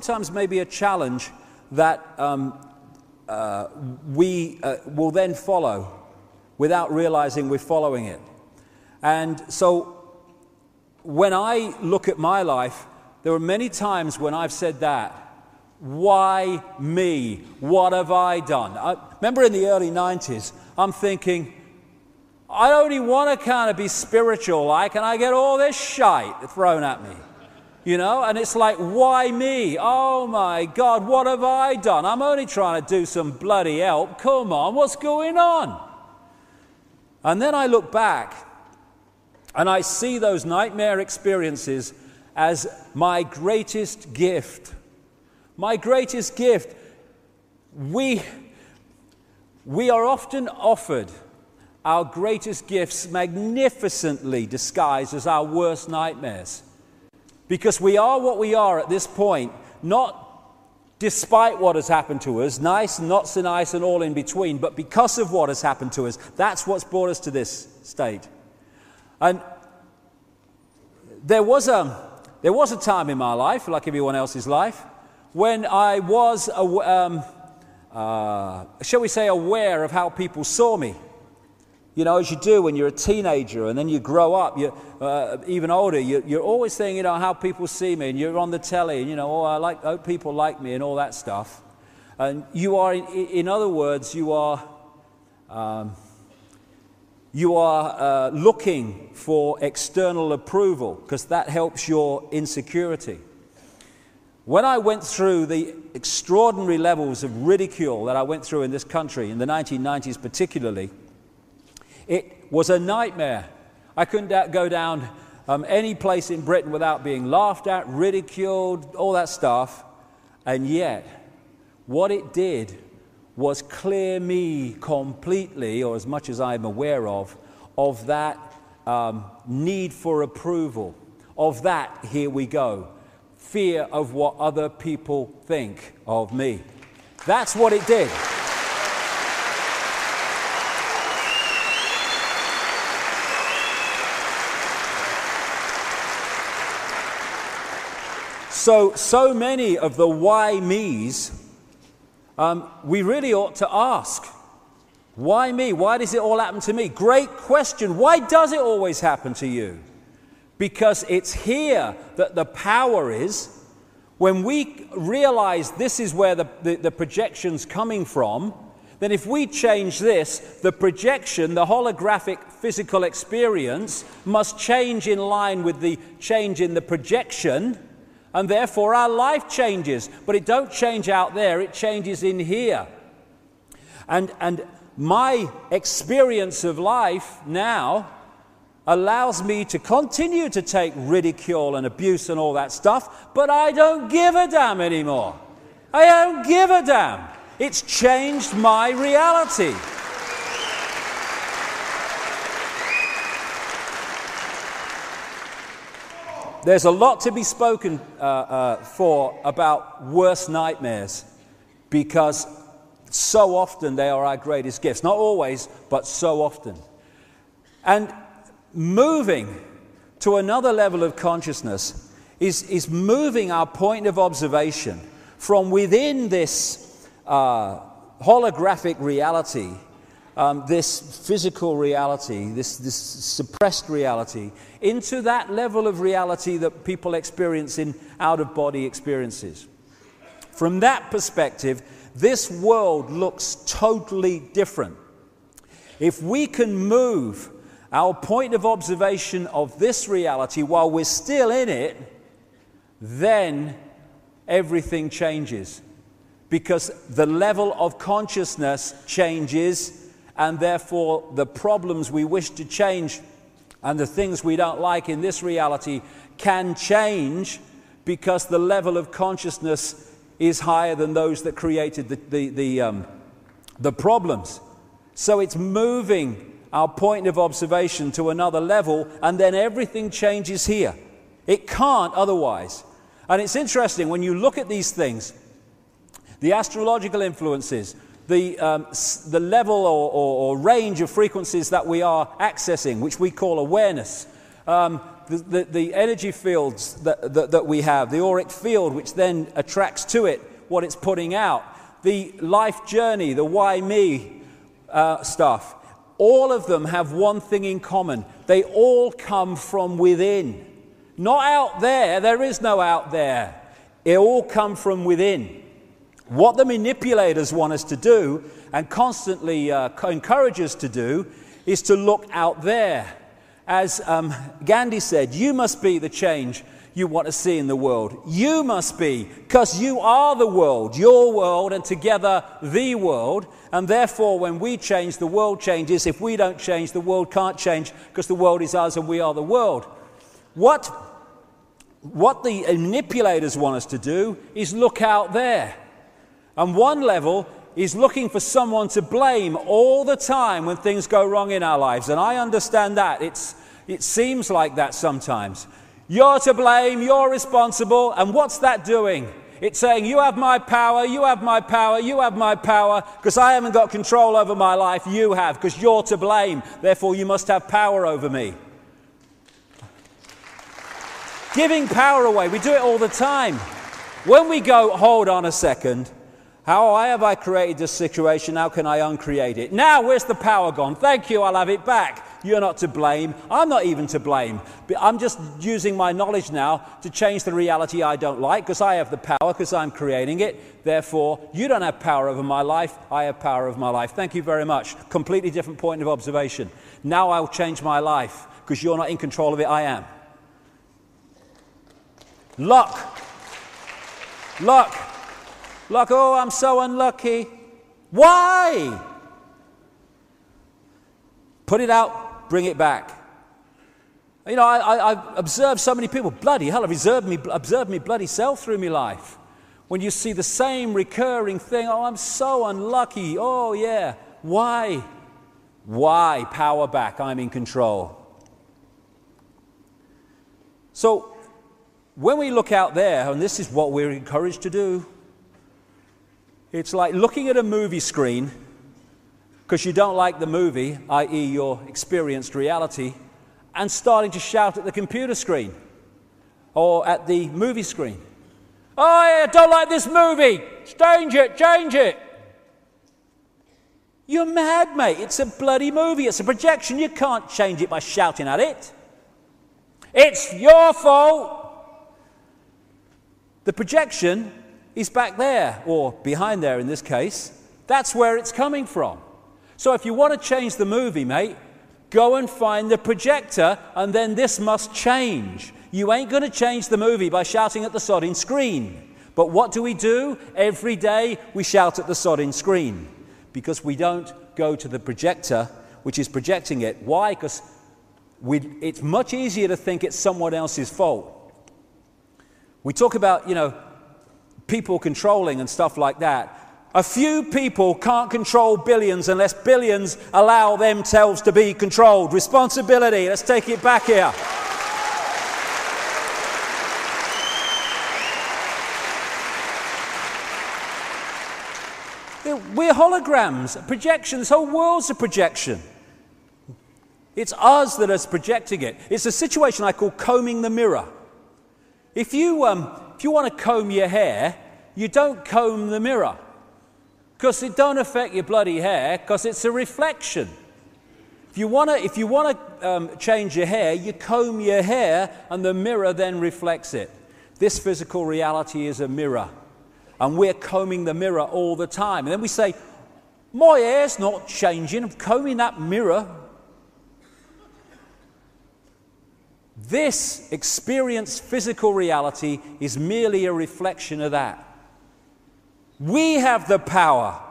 sometimes maybe a challenge that we will then follow without realizing we're following it. And so when I look at my life, there are many times when I've said that. Why me? What have I done? I remember in the early 90s, I'm thinking, I only want to kind of be spiritual like, and I get all this shite thrown at me. You know, and it's like, why me? Oh my God, what have I done? I'm only trying to do some bloody help. Come on, what's going on? And then I look back and I see those nightmare experiences as my greatest gift. My greatest gift. We are often offered our greatest gifts magnificently disguised as our worst nightmares. Because we are what we are at this point, not despite what has happened to us, nice and not so nice and all in between, but because of what has happened to us. That's what's brought us to this state. And there was a time in my life, like everyone else's life, when I was, shall we say, aware of how people saw me. You know, as you do when you're a teenager and then you grow up, you're even older, you're always thinking, you know, how people see me, and you're on the telly, and, you know, I hope people like me and all that stuff. And you are, in other words, you are looking for external approval, because that helps your insecurity. When I went through the extraordinary levels of ridicule that I went through in this country, in the 1990s particularly, it was a nightmare. I couldn't go down any place in Britain without being laughed at, ridiculed, all that stuff. And yet, what it did was clear me completely, or as much as I'm aware of that need for approval, of that, here we go, fear of what other people think of me. That's what it did. So many of the why me's, we really ought to ask, why me? Why does it all happen to me? Great question. Why does it always happen to you? Because it's here that the power is. When we realize this is where the projection's coming from, then if we change this, the projection, the holographic physical experience, must change in line with the change in the projection. And therefore our life changes, but it don't change out there, it changes in here. And my experience of life now allows me to continue to take ridicule and abuse and all that stuff, but I don't give a damn anymore. I don't give a damn. It's changed my reality. There's a lot to be spoken for about worst nightmares, because so often they are our greatest gifts. Not always, but so often. And moving to another level of consciousness is moving our point of observation from within this holographic reality, this physical reality, this suppressed reality, into that level of reality that people experience in out-of-body experiences. From that perspective, this world looks totally different. If we can move our point of observation of this reality while we're still in it, then everything changes. Because the level of consciousness changes, and therefore the problems we wish to change and the things we don't like in this reality can change, because the level of consciousness is higher than those that created the problems. So it's moving our point of observation to another level, and then everything changes here. It can't otherwise. And it's interesting, when you look at these things, the astrological influences, the level or range of frequencies that we are accessing, which we call awareness, the energy fields that we have, the auric field, which then attracts to it what it's putting out, the life journey, the why me stuff, all of them have one thing in common. They all come from within. Not out there. There is no out there. It all come from within. What the manipulators want us to do and constantly encourage us to do is to look out there. As Gandhi said, you must be the change you want to see in the world. You must be, because you are the world, your world, and together the world. And therefore, when we change, the world changes. If we don't change, the world can't change, because the world is us and we are the world. What the manipulators want us to do is look out there. And one level is looking for someone to blame all the time when things go wrong in our lives. And I understand that. It seems like that sometimes. You're to blame, you're responsible, and what's that doing? It's saying, you have my power, you have my power, you have my power, because I haven't got control over my life, you have, because you're to blame, therefore you must have power over me. Giving power away, we do it all the time. When we go, hold on a second, how have I created this situation, how can I uncreate it? Now, where's the power gone? Thank you, I'll have it back. You're not to blame. I'm not even to blame. But I'm just using my knowledge now to change the reality I don't like, because I have the power, because I'm creating it. Therefore, you don't have power over my life. I have power over my life. Thank you very much. Completely different point of observation. Now I'll change my life, because you're not in control of it. I am. Luck. Luck. Luck. Oh, I'm so unlucky. Why? Put it out. Bring it back. You know, I've observed so many people, bloody hell, I've observed me bloody self through my life. When you see the same recurring thing, oh, I'm so unlucky, oh yeah. Why? Why? Power back, I'm in control. So, when we look out there, and this is what we're encouraged to do, it's like looking at a movie screen, because you don't like the movie, i.e. your experienced reality, and starting to shout at the computer screen or at the movie screen. Oh, yeah, don't like this movie. Change it, change it. You're mad, mate. It's a bloody movie. It's a projection. You can't change it by shouting at it. It's your fault. The projection is back there, or behind there in this case. That's where it's coming from. So if you want to change the movie, mate, go and find the projector, and then this must change. You ain't going to change the movie by shouting at the sodding screen. But what do? Every day we shout at the sodding screen, because we don't go to the projector, which is projecting it. Why? Because it's much easier to think it's someone else's fault. We talk about, people controlling and stuff like that. A few people can't control billions unless billions allow themselves to be controlled. Responsibility. Let's take it back here. We're holograms, projections. The whole world's a projection. It's us that is projecting it. It's a situation I call combing the mirror. If you want to comb your hair, you don't comb the mirror, because it don't affect your bloody hair, because it's a reflection. If you want to change your hair, you comb your hair, and the mirror then reflects it. This physical reality is a mirror, and we're combing the mirror all the time. And then we say, my hair's not changing, I'm combing that mirror. This experienced physical reality is merely a reflection of that. We have the power.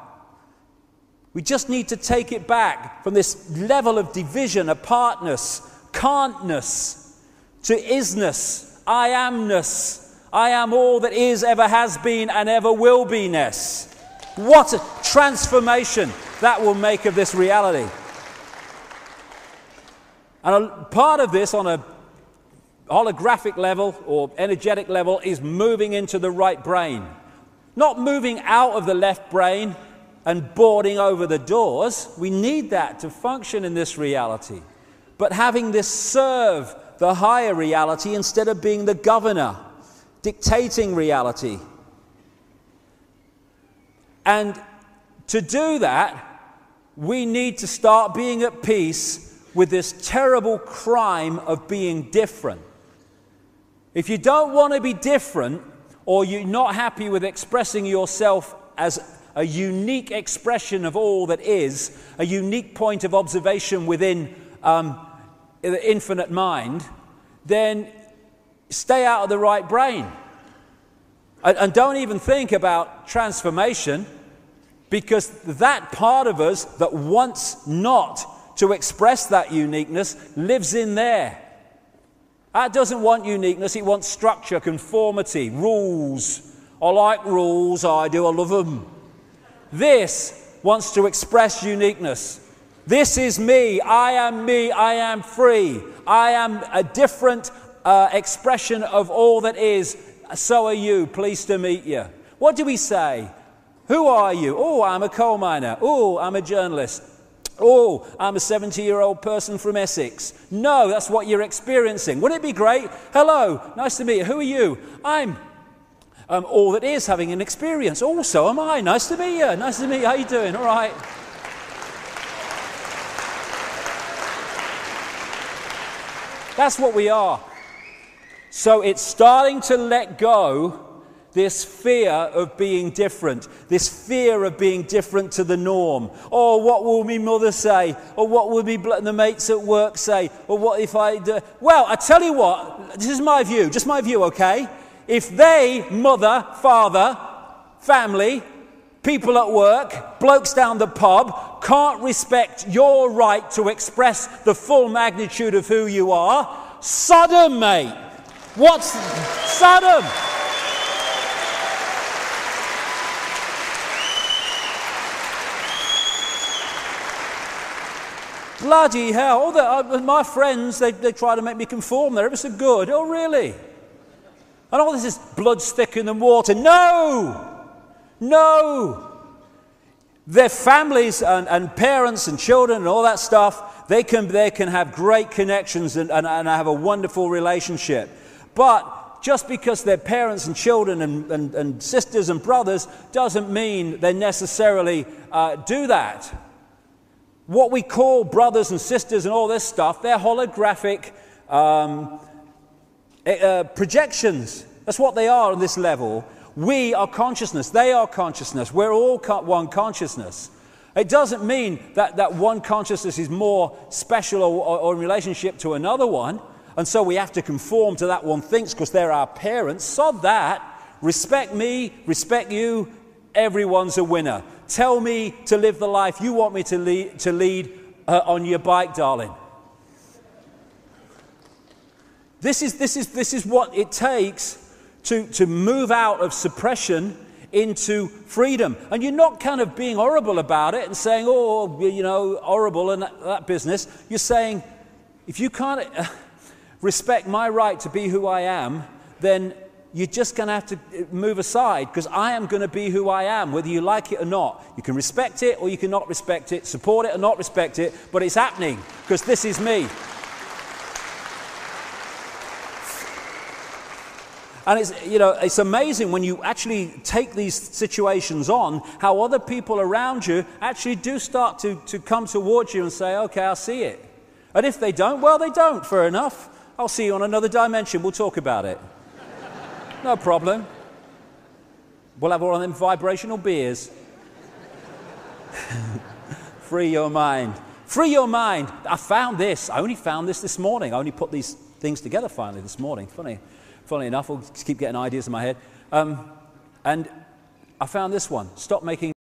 We just need to take it back from this level of division, apartness, can'tness, to isness, I amness. I am all that is, ever has been, and ever will be-ness. What a transformation that will make of this reality. And a part of this on a holographic level or energetic level is moving into the right brain. Not moving out of the left brain and boarding over the doors. We need that to function in this reality. But having this serve the higher reality instead of being the governor, dictating reality. And to do that, we need to start being at peace with this terrible crime of being different. If you don't want to be different, or you're not happy with expressing yourself as a unique expression of all that is, a unique point of observation within the infinite mind, then stay out of the right brain. And don't even think about transformation, because that part of us that wants not to express that uniqueness lives in there. That doesn't want uniqueness, it wants structure, conformity, rules. I like rules, I do, I love them. This wants to express uniqueness. This is me, I am free. I am a different expression of all that is. So are you, pleased to meet you. What do we say? Who are you? Oh, I'm a coal miner. Oh, I'm a journalist. Oh, I'm a 70-year-old person from Essex. No, that's what you're experiencing. Wouldn't it be great? Hello, nice to meet you. Who are you? I'm all that is, having an experience. Oh, so am I. Nice to meet you. Nice to meet you. How you doing? All right. That's what we are. So it's starting to let go this fear of being different, this fear of being different to the norm. Oh, what will my mother say? Or what will the mates at work say? Or what if I do? Well, I tell you what, this is my view, just my view, okay? If they, mother, father, family, people at work, blokes down the pub, can't respect your right to express the full magnitude of who you are, Sodom, mate. What's Sodom? Bloody hell. My friends, they try to make me conform. They're ever so good. Oh, really? And all this is blood's thicker than water. No! No! Their families and parents and children and all that stuff, they can have great connections and have a wonderful relationship. But just because they're parents and children and sisters and brothers doesn't mean they necessarily do that. What we call brothers and sisters and all this stuff, they're holographic projections. That's what they are on this level. We are consciousness. They are consciousness. We're all one consciousness. It doesn't mean that one consciousness is more special or in relationship to another one, and so we have to conform to that one thinks because they're our parents. Sod that. Respect me, respect you. Everyone's a winner. Tell me to live the life you want me to lead on your bike, darling. This is what it takes to move out of suppression into freedom. And you're not kind of being horrible about it and saying, oh, you know, horrible and that business. You're saying, if you can't respect my right to be who I am, then you're just going to have to move aside, because I am going to be who I am, whether you like it or not. You can respect it or you cannot respect it, support it or not respect it, but it's happening, because this is me. And it's amazing when you actually take these situations on, how other people around you actually do start to come towards you and say, okay, I'll see it. And if they don't, well, they don't, fair enough. I'll see you on another dimension, we'll talk about it. No problem. We'll have one of them vibrational beers. Free your mind. Free your mind. I found this. I only found this morning. I only put these things together finally this morning. Funny enough, I'll just keep getting ideas in my head. And I found this one. Stop making